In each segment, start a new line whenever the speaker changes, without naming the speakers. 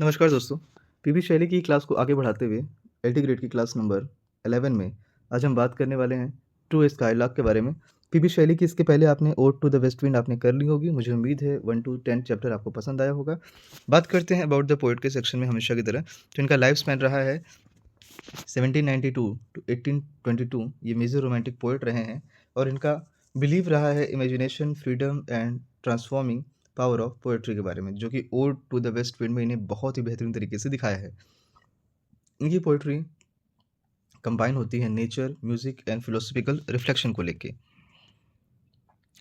नमस्कार दोस्तों। PB Shelley की क्लास को आगे बढ़ाते हुए एलटी ग्रेड की क्लास नंबर 11 में आज हम बात करने वाले हैं टू स्काईलार्क के बारे में। पीबी शैली की इसके पहले आपने Ode to the waste Wind आपने कर ली होगी। मुझे उम्मीद है 1 टू 10 चैप्टर आपको पसंद आया होगा। बात करते हैं अबाउट द पोएट के सेक्शन में हमेशा की तरह। तो इनका लाइफ स्पैन रहा है 1792 टू 1822। ये मेजर रोमांटिक पोएट रहे हैं और इनका बिलीव रहा है imagination, freedom and transforming power of poetry के बारे में, जो कि Ode to the west wind में इन्हें बहुत ही बेहतरीन तरीके से दिखाया है। इनकी पोएट्री कंबाइन होती है nature, music and philosophical reflection को लेके।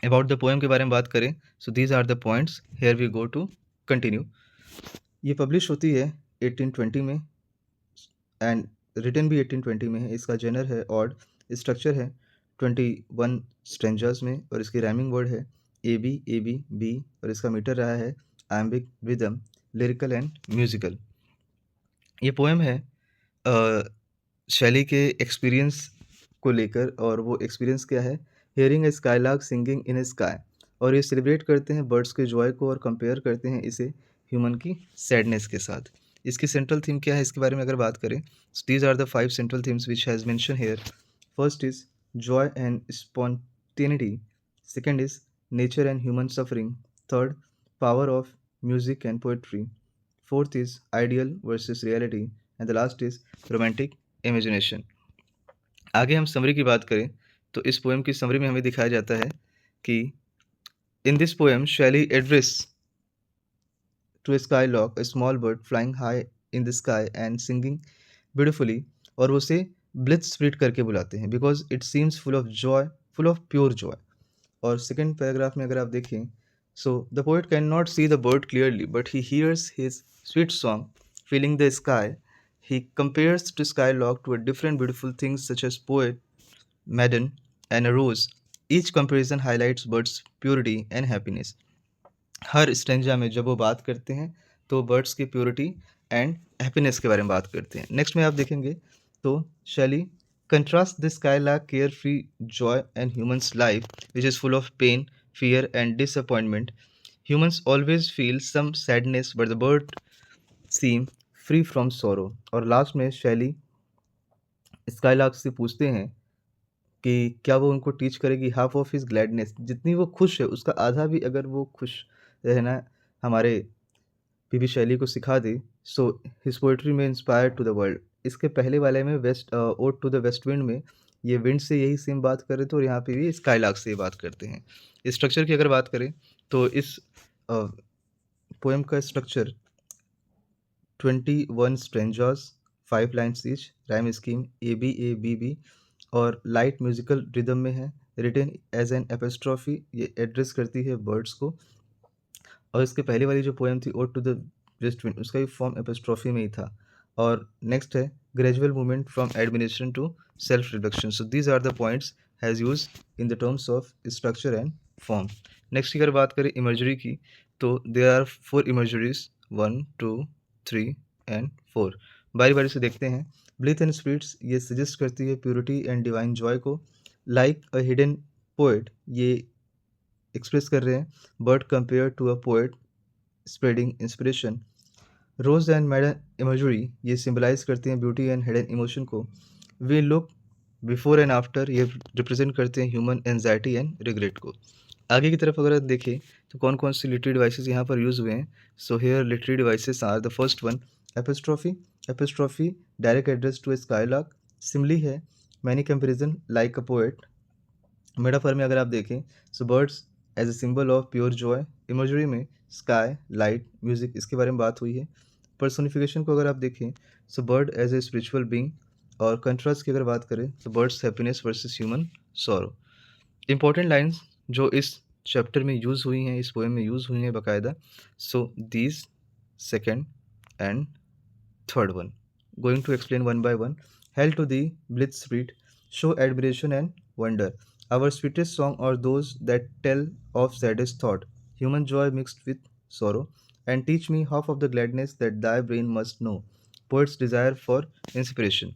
अबाउट द पोएम के बारे में बात करें, so these are the points, here we go to continue. ये पब्लिश होती है 1820 में एंड रिटन भी 1820 में है। इसका जेनर है ऑड, स्ट्रक्चर है 21 स्ट्रेंजर्स में और इसकी राइमिंग वर्ड है ए बी बी और इसका मीटर रहा है Ambhik, rhythm, lyrical and musical. ये पोएम है शैली के एक्सपीरियंस को लेकर, और वो एक्सपीरियंस क्या है, हियरिंग ए स्काईलार्क सिंगिंग इन ए स्काई। और ये सेलिब्रेट करते हैं बर्ड्स के जॉय को और कंपेयर करते हैं इसे ह्यूमन की सैडनेस के साथ। इसकी सेंट्रल थीम क्या है इसके बारे में अगर बात करें, these are the 5 central themes which has mention here. First is joy and spontaneity, second is nature and human suffering, third power of music and poetry, fourth is ideal versus reality, and the last is romantic imagination। आगे हम summary की बात करें तो इस poem की summary में हमें दिखाया जाता है कि in this poem Shelley address to a skylark, a small bird flying high in the sky and singing beautifully, और उसे ब्लिथ स्प्रिट करके बुलाते हैं because it seems full of joy, full of pure joy. और second paragraph में अगर आप देखें, so the poet can not see the bird clearly but he hears his sweet song feeling the sky. He compares to skylark to a different beautiful things such as poet, maiden and a rose। Each comparison highlights birds' purity and happiness। Her stanza में जब वो बात करते हैं तो birds की purity and happiness के बारे में बात करते हैं। नेक्स्ट में आप देखेंगे तो Shelley contrast the skylark care free joy and humans life which is full of pain, fear and disappointment. Humans always feel some sadness but the bird seem free from sorrow. और last में शैली skylark से पूछते हैं कि क्या वो उनको टीच करेगी हाफ ऑफ हिज ग्लैडनेस, जितनी वो खुश है उसका आधा भी अगर वो खुश रहना हमारे पीबी शैली को सिखा दे, सो हिज पोएट्री में इंस्पायर टू द वर्ल्ड। इसके पहले वाले में west ode to the west wind में ये विंड से यही सेम बात कर रहे थे और यहाँ पे भी स्काईलार्क से ये बात करते हैं। स्ट्रक्चर की अगर बात करें तो इस पोएम का structure 21 strangers, 5 lines each, rhyme scheme A B B और लाइट म्यूजिकल रिदम में है। रिटन एज एन एपिस्ट्रॉफी, ये एड्रेस करती है बर्ड्स को। और इसके पहले वाली जो पोएम थी Ode to the waste Wind, उसका भी फॉर्म एपिस्ट्रॉफी में ही था। और नेक्स्ट है gradual movement from administration to self reduction. So these are the points has use in the terms of structure and form. Next की अगर बात करें इमर्जरी की, तो देयर आर 4 इमर्जरीज, 1 2 3 एंड 4। बारी बारी से देखते हैं। ब्लीथ एंड स्पिरिट्स, ये सजेस्ट करती है प्योरिटी एंड डिवाइन जॉय को। लाइक अ हिडन पोएट, ये एक्सप्रेस कर रहे हैं bird compare to a poet spreading inspiration. Rose and maiden imagery, ये सिंबलाइज करते हैं ब्यूटी एंड हिडन इमोशन को। We look before and after, ये रिप्रेजेंट करते हैं ह्यूमन एंजाइटी एंड रिग्रेट को। आगे की तरफ अगर देखें तो कौन कौन सी लिटरेरी डिवाइसेस यहाँ पर यूज हुए हैं। So here literary devices are the first one apostrophe. Apostrophe direct address to a skylark. Simile है many comparison like a poet. Metaphor में अगर आप देखें, so birds as a symbol of pure joy. Imagery में sky, light, music, इसके बारे में बात हुई है। पर्सोनिफिकेशन को अगर आप देखें, so bird as a spiritual being. और कंट्रास्ट की अगर बात करें तो birds happiness versus human sorrow. Important lines जो इस चैप्टर में यूज़ हुई हैं, इस पोएम में यूज़ हुई हैं बाकायदा। So these second and third one, going to explain one by one. Hail to the blithe spirit, show admiration and wonder। Our sweetest song are those that tell of saddest thought, human joy mixed with sorrow, and teach me half of the gladness that thy brain must know। Poet's desire for inspiration।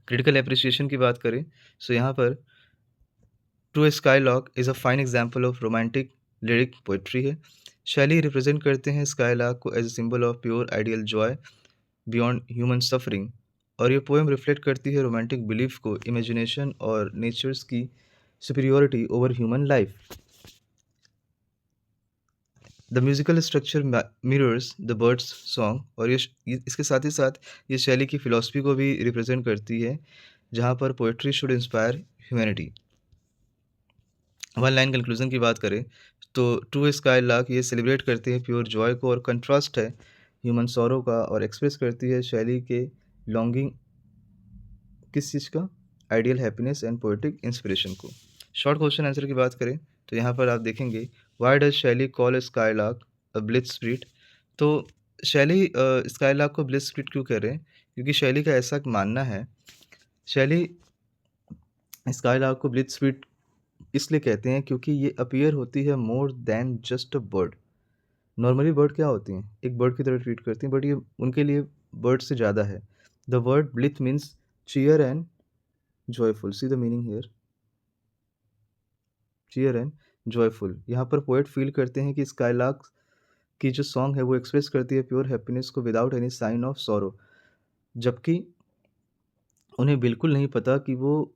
Critical appreciation की बात करें, so यहाँ पर to a skylark is a fine example of romantic lyric poetry है। Shelley represent करते हैं skylark को as a symbol of pure ideal joy beyond human suffering, और ये पोएम रिफ्लेक्ट करती है रोमांटिक बिलीफ को, इमेजिनेशन और नेचर्स की superiority over human life. The musical structure mirrors the birds song, और इसके साथ ही साथ ये शैली की फिलॉसफी को भी रिप्रेजेंट करती है, जहाँ पर poetry should inspire humanity. One line conclusion की बात करें तो टू स्काई लार्क ये सेलिब्रेट करते हैं प्योर जॉय को, और कंट्रास्ट है ह्यूमन सॉरो का, और एक्सप्रेस करती है शैली के लॉन्गिंग किस चीज़ का, ideal happiness and poetic inspiration को। शॉर्ट क्वेश्चन आंसर की बात करें तो यहाँ पर आप देखेंगे व्हाई डज शैली कॉल स्काईलार्क अ ब्लिस स्प्रिट। तो शैली स्काईलार्क को ब्लिस स्प्रिट क्यों कह रहे हैं, क्योंकि शैली का ऐसा मानना है, शैली स्काईलार्क को ब्लिस स्प्रिट इसलिए कहते हैं क्योंकि ये अपीयर होती है more than just a bird. Normally bird क्या होती हैं, एक बर्ड की तरह ट्रीट करती हैं, बट ये उनके लिए बर्ड से ज़्यादा है। The word blithe means cheer and joyful, see the meaning here, cheer and joyful. यहाँ पर पोएट फील करते हैं कि स्काईलार्क की जो सॉन्ग है वो एक्सप्रेस करती है प्योर हैप्पीनेस को without any sign of sorrow, जबकि उन्हें बिल्कुल नहीं पता कि वो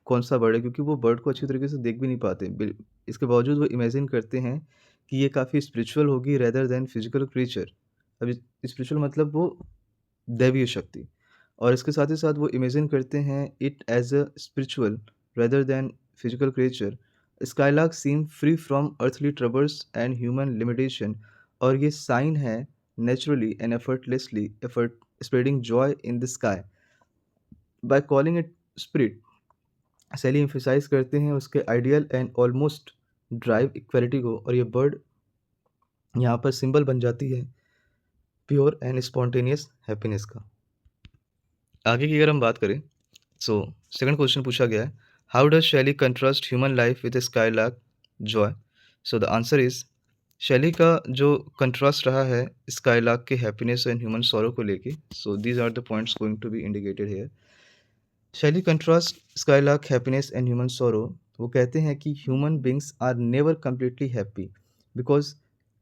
कौन सा बर्ड है, क्योंकि वो बर्ड को अच्छी तरीके से देख भी नहीं पाते। इसके बावजूद वो इमेजिन करते हैं कि ये काफ़ी स्पिरिचुअल होगी रेदर देन फिजिकल क्रीचर। अब स्पिरिचुअल मतलब वो दैवीय शक्ति, और इसके साथ ही साथ वो इमेजिन करते हैं it as a spiritual rather than physical creature. Skylark seem free from earthly troubles and human limitation, और ये साइन है naturally and effortlessly effort spreading joy in the sky. By calling it spirit, Shelley emphasize करते हैं उसके ideal and almost drive equality को, और ये bird यहाँ पर सिंबल बन जाती है प्योर एंड स्पॉन्टेनियस हैप्पीनेस का। आगे की अगर हम बात करें सो सेकंड क्वेश्चन पूछा गया है, हाउ डज शैली contrast human life with skylark Joy. So the answer is, शैली का जो कंट्रास्ट रहा है स्काईलार्क के हैप्पीनेस एंड ह्यूमन सॉरो को लेके, so these are the points going to be indicated here. Shelley contrast skylark happiness and human sorrow, वो कहते हैं कि human beings are never completely happy because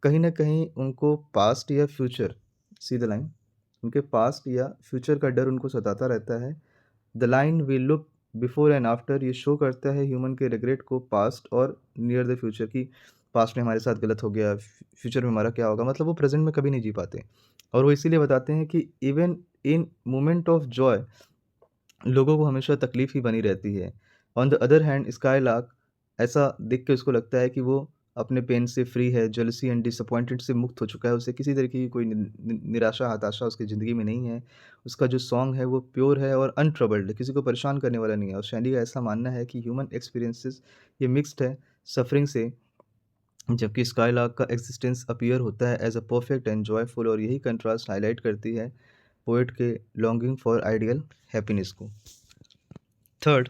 कहीं ना कहीं उनको पास्ट या फ्यूचर, सी द लाइन, उनके पास्ट या फ्यूचर का डर उनको सताता रहता है। The line we look before and after, ये शो करता है ह्यूमन के रिग्रेट को पास्ट और नियर द फ्यूचर की, पास्ट में हमारे साथ गलत हो गया, फ्यूचर में हमारा क्या होगा, मतलब वो प्रेजेंट में कभी नहीं जी पाते। और वो इसीलिए बताते हैं कि even in moment of Joy लोगों को हमेशा तकलीफ ही बनी रहती है। On the other hand skylark, ऐसा देख के उसको लगता है कि वो अपने पेन से फ्री है, जेलसी एंड डिसअपॉइंटेड से मुक्त हो चुका है, उसे किसी तरीके की कोई निराशा हताशा उसकी ज़िंदगी में नहीं है। उसका जो सॉन्ग है वो प्योर है और अनट्रबल्ड, किसी को परेशान करने वाला नहीं है। और शैली का ऐसा मानना है कि ह्यूमन एक्सपीरियंसेस ये मिक्स्ड है सफरिंग से, जबकि स्काईलार्क का एग्जिस्टेंस अपीयर होता है as a perfect and joyful, और यही कंट्रास्ट हाईलाइट करती है पोएट के लॉन्गिंग फॉर आइडियल हैप्पीनेस को। Third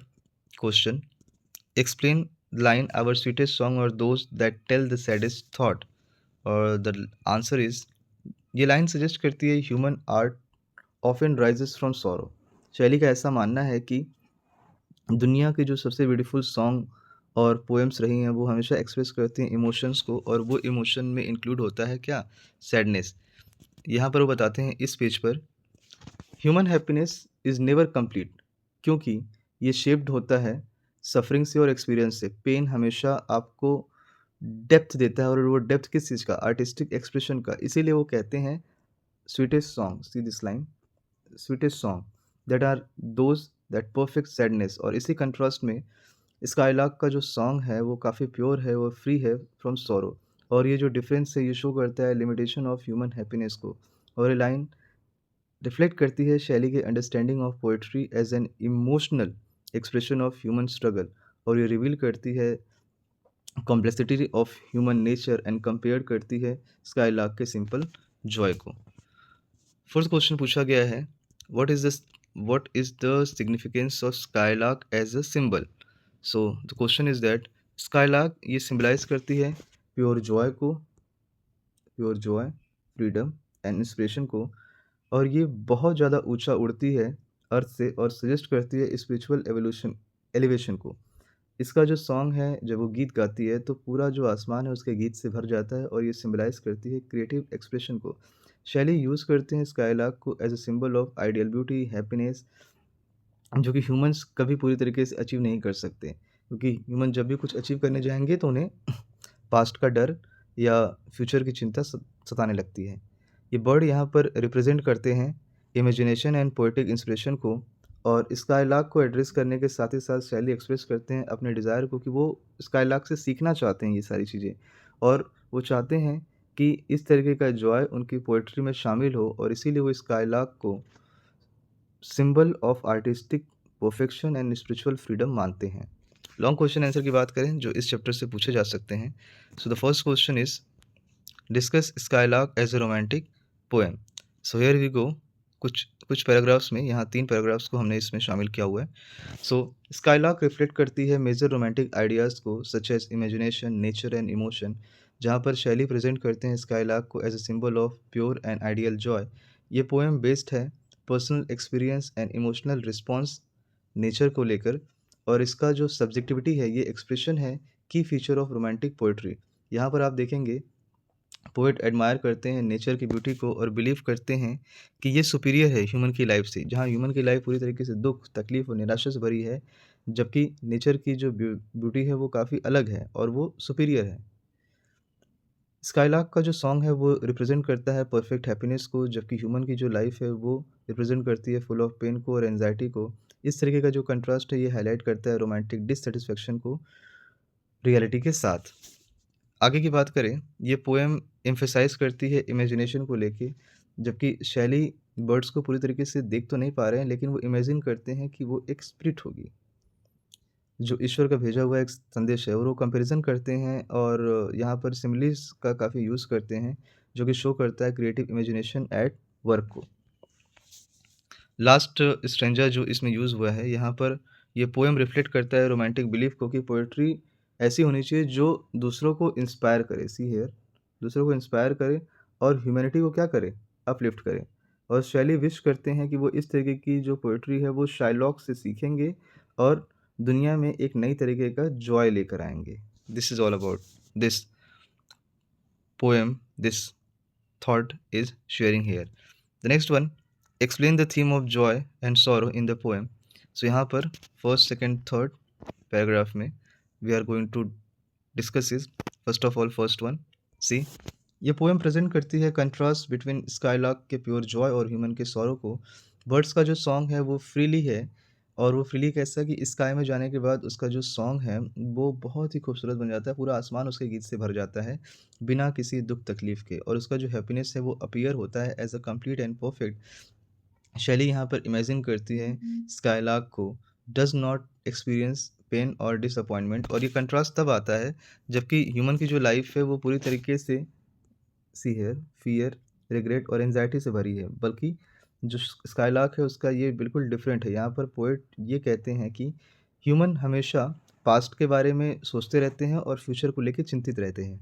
question, explain line our sweetest song or those that tell the saddest thought, और द आंसर इज, ये लाइन सजेस्ट करती है human art often rises from sorrow. शैली का ऐसा मानना है कि दुनिया के जो सबसे ब्यूटीफुल सॉन्ग और पोएम्स रही हैं वो हमेशा एक्सप्रेस करती हैं इमोशंस को, और वो इमोशन में इंक्लूड होता है क्या, सैडनेस। यहाँ पर वो बताते हैं इस पेज पर, human happiness is never complete क्योंकि ये शेप्ड होता है सफरिंग से और एक्सपीरियंस से। पेन हमेशा आपको डेप्थ देता है, और वो डेप्थ किस चीज़ का, आर्टिस्टिक एक्सप्रेशन का। इसीलिए वो कहते हैं sweetest song, see this line, sweetest song that are those that perfect sadness. और इसी कंट्रास्ट में स्काईलार्क का जो सॉन्ग है वो काफ़ी प्योर है, वो फ्री है फ्रॉम सॉरो, और ये जो डिफरेंस है ये शो करता है लिमिटेशन ऑफ ह्यूमन हैप्पीनेस को। और ये लाइन रिफ्लेक्ट करती है शैली के understanding of poetry as an emotional expression of human struggle, और ये रिवील करती है complexity of human nature and compare करती है स्काईलार्क के सिंपल जॉय को। फर्स्ट क्वेश्चन पूछा गया है, what is the significance of skylark as a symbol. So the question is that skylark ये सिंबलाइज करती है प्योर जॉय को, pure joy, freedom and inspiration को, और ये बहुत ज़्यादा ऊंचा उड़ती है अर्थ से और सजेस्ट करती है स्पिरिचुअल एवोल्यूशन एलिवेशन को। इसका जो सॉन्ग है, जब वो गीत गाती है, तो पूरा जो आसमान है उसके गीत से भर जाता है और ये सिम्बलाइज़ करती है क्रिएटिव एक्सप्रेशन को। शैली यूज़ करते हैं स्काईलार्क को as a symbol of ideal beauty, happiness, जो कि ह्यूमन्स कभी पूरी तरीके से अचीव नहीं कर सकते। क्योंकि ह्यूमन जब भी कुछ अचीव करने जाएँगे तो उन्हें पास्ट का डर या फ्यूचर की चिंता सताने लगती है। ये बर्ड यहाँ पर रिप्रेज़ेंट करते हैं इमेजिनेशन एंड पोएटिक इंस्पिरेशन को, और स्काईलार्क को एड्रेस करने के साथ ही साथ शैली एक्सप्रेस करते हैं अपने डिज़ायर को कि वो स्काईलार्क से सीखना चाहते हैं ये सारी चीज़ें, और वो चाहते हैं कि इस तरीके का जॉय उनकी पोएट्री में शामिल हो, और इसीलिए वो स्काईलार्क को symbol of artistic perfection and spiritual freedom मानते हैं। लॉन्ग क्वेश्चन आंसर की बात करें जो इस चैप्टर से पूछे जा सकते हैं। So the first question is discuss skylark as a romantic poem. So here we go. कुछ कुछ पैराग्राफ्स में, यहाँ 3 पैराग्राफ्स को हमने इसमें शामिल किया हुआ है। सो स्काईलार्क रिफ्लेक्ट करती है मेजर रोमांटिक आइडियाज़ को such as imagination, nature and emotion. जहाँ पर शैली प्रेजेंट करते हैं स्काईलार्क को as a symbol of pure and ideal joy. ये पोएम बेस्ड है personal experience and emotional response nature को लेकर, और इसका जो सब्जेक्टिविटी है ये एक्सप्रेशन है की फीचर ऑफ रोमांटिक पोएट्री। यहाँ पर आप देखेंगे पोएट एडमायर करते हैं नेचर की ब्यूटी को और बिलीव करते हैं कि ये सुपीरियर है ह्यूमन की लाइफ से। जहाँ ह्यूमन की लाइफ पूरी तरीके से दुख, तकलीफ और निराशा से भरी है, जबकि नेचर की जो ब्यूटी है वो काफ़ी अलग है और वो सुपीरियर है। स्काईलार्क का जो सॉन्ग है वो रिप्रेजेंट करता है परफेक्ट हैप्पीनेस को, जबकि ह्यूमन की जो लाइफ है वो रिप्रेजेंट करती है फुल ऑफ पेन को और एंजाइटी को। इस तरीके का जो कंट्रास्ट है ये हाईलाइट करता है रोमांटिक डिससैटिस्फैक्शन को रियलिटी के साथ। आगे की बात करें, ये पोएम एम्फसाइज़ करती है इमेजिनेशन को लेके, जबकि शैली बर्ड्स को पूरी तरीके से देख तो नहीं पा रहे हैं, लेकिन वो इमेजिन करते हैं कि वो एक स्पिरिट होगी, जो ईश्वर का भेजा हुआ एक संदेश है, और वो कंपैरिज़न करते हैं और यहाँ पर सिमिलीज़ का काफ़ी यूज़ करते हैं, जो कि शो करता है क्रिएटिव इमेजिनेशन एट वर्क को। लास्ट स्ट्रेंजर जो इसमें यूज़ हुआ है, यहाँ पर ये पोएम रिफ्लेक्ट करता है रोमांटिक बिलीफ को कि पोएट्री ऐसी होनी चाहिए जो दूसरों को इंस्पायर करे। सी हियर, दूसरों को इंस्पायर करे और ह्यूमैनिटी को क्या करे, अपलिफ्ट करे। और शैली विश करते हैं कि वो इस तरीके की जो पोएट्री है वो शाइलॉक से सीखेंगे और दुनिया में एक नई तरीके का जॉय लेकर आएंगे। This is all about this poem this thought is sharing here. The next one, explain the theme of joy and sorrow in the poem. So यहाँ पर फर्स्ट सेकंड थर्ड पैराग्राफ में we are going to discuss is first of all first one. See, ये poem present करती है contrast between skylark के pure joy और human के sorrow को। बर्ड्स का जो सॉन्ग है वो फ्रीली है, और वो फ्रीली कैसा कि स्काई में जाने के बाद उसका जो सॉन्ग है वो बहुत ही खूबसूरत बन जाता है, पूरा आसमान उसके गीत से भर जाता है बिना किसी दुख तकलीफ के, और उसका जो हैप्पीनेस है वो अपीयर होता है as a complete and perfect. Shelley यहाँ पर इमेजिन करती है स्काईलार्क को डज नॉट एक्सपीरियंस पेन और डिसअपॉइंटमेंट, और ये कंट्रास्ट तब आता है जबकि ह्यूमन की जो लाइफ है वो पूरी तरीके से सी है फियर, रिग्रेट और एंजाइटी से भरी है, बल्कि जो स्काईलार्क है उसका ये बिल्कुल डिफरेंट है। यहाँ पर पोएट ये कहते हैं कि ह्यूमन हमेशा पास्ट के बारे में सोचते रहते हैं और फ्यूचर को लेके चिंतित रहते हैं,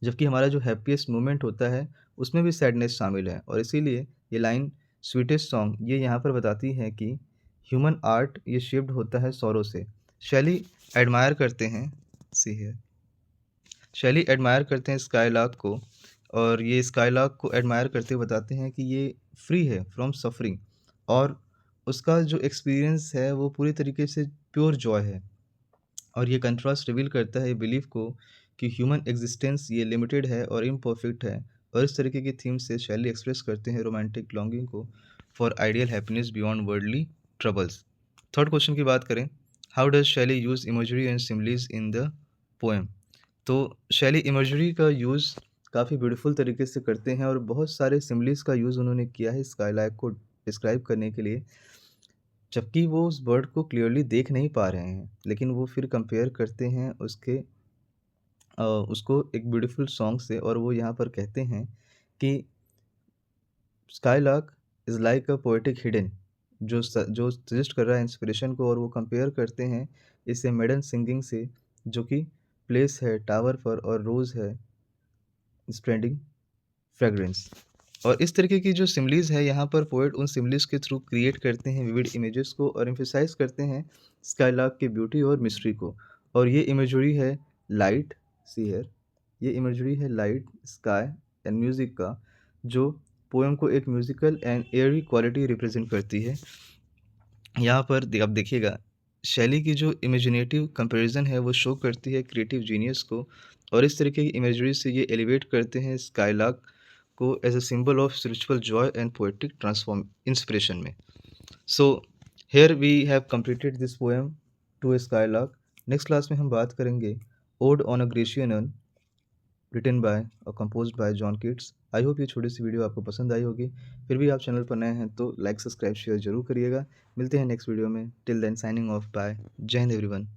जबकि हमारा जो हैप्पीएस्ट मोमेंट होता है उसमें भी सैडनेस शामिल है, और इसीलिए ये लाइन स्वीटेस्ट सॉन्ग ये यहाँ पर बताती है कि ह्यूमन आर्ट ये शेप्ड होता है सॉरो से। शैली एडमायर करते हैं सी है शैली एडमायर करते हैं स्काईलार्क को, और ये स्काईलार्क को एडमायर करते हुए बताते हैं कि ये फ्री है फ्रॉम सफरिंग, और उसका जो एक्सपीरियंस है वो पूरी तरीके से प्योर जॉय है। और ये कंट्रास्ट रिवील करता है बिलीफ को कि ह्यूमन एग्जिस्टेंस ये लिमिटेड है और इम्परफेक्ट है, और इस तरीके की थीम से शैली एक्सप्रेस करते हैं रोमांटिक लॉन्गिंग को for ideal happiness beyond worldly troubles. Third question की बात करें, हाउ डज शैली use imagery and similes in the poem. तो शैली इमेजरी का यूज़ काफ़ी ब्यूटीफुल तरीके से करते हैं, और बहुत सारे सिमिलीज़ का यूज़ उन्होंने किया है स्काईलार्क को डिस्क्राइब करने के लिए, जबकि वो उस बर्ड को क्लियरली देख नहीं पा रहे हैं, लेकिन वो फिर कंपेयर करते हैं उसको एक ब्यूटीफुल सॉन्ग से, और वो यहाँ पर कहते हैं कि skylark is like a poetic hidden, जो सजेस्ट कर रहा है इंस्पिरेशन को, और वो कंपेयर करते हैं इसे मेडन सिंगिंग से, जो कि प्लेस है टावर पर और रोज़ है स्प्रेडिंग फ्रेग्रेंस। और इस तरीके की जो सिमिलीज़ है यहाँ पर पोएट उन सिमिलीज़ के थ्रू क्रिएट करते हैं विविड इमेजेस को और एम्फसाइज़ करते हैं स्काईलार्क की ब्यूटी और मिस्ट्री को। और ये इमेजरी है लाइट, सी हियर, ये इमेजरी है लाइट, स्काई एंड म्यूज़िक का, जो पोएम को एक musical and Airy quality represent करती है। यहाँ पर आप देखिएगा, शैली की जो इमेजिनेटिव कंपैरिज़न है वो शो करती है क्रिएटिव जीनियस को और इस तरीके की इमेजरी से ये एलिवेट करते हैं स्काईलार्क को as a symbol of spiritual joy and poetic transform inspiration में। So here we have completed this poem to a skylark. Next class में हम बात करेंगे ode on a Grecian urn written by और composed by John Keats. I hope ये छोटी सी video आपको पसंद आई होगी। फिर भी आप चैनल पर नए हैं तो लाइक, सब्सक्राइब, शेयर ज़रूर करिएगा। मिलते हैं नेक्स्ट वीडियो में। Till then signing off, bye. जय हिंद एवरीवन।